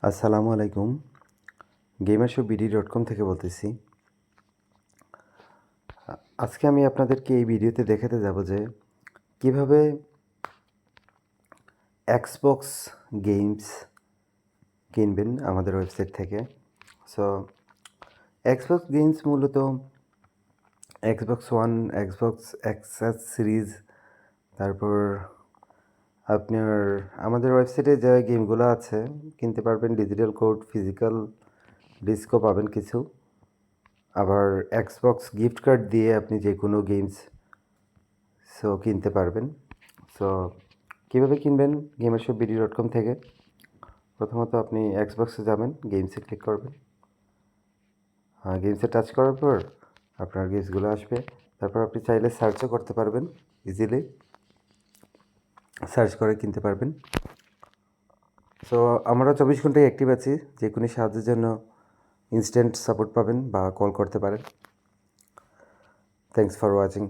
আসসালামু আলাইকুম। gamershow.bd.com থেকে বলতেছি। আজকে আমি আপনাদেরকে এই ভিডিওতে দেখাতে যাব যে কিভাবে Xbox গেমস কিনবেন আমাদের ওয়েবসাইট থেকে। সো Xbox গেমস মূলত Xbox One, Xbox Xs series, তারপর আপনার আমাদের ওয়েবসাইটে যে গেমগুলো আছে কিনতে পারবেন। ডিজিটাল কোড, ফিজিক্যাল ডিস্কও পাবেন কিছু। আবার Xbox গিফট কার্ড দিয়ে আপনি যে কোনো গেমস কিনতে পারবেন। সো কীভাবে কিনবেন gamershow.bd.com থেকে? প্রথমত আপনি Xboxে যাবেন, গেমসে ক্লিক করবেন। গেমসে টাচ করার পর আপনার গেমসগুলো আসবে। তারপর আপনি চাইলে সার্চও করতে পারবেন, ইজিলি সার্চ করে কিনতে পারবেন। সো আমরা 24 ঘন্টায় অ্যাক্টিভ আছি। যে কোনো সাহায্যের জন্য ইনস্ট্যান্ট সাপোর্ট পাবেন বা কল করতে পারেন। Thanks for watching.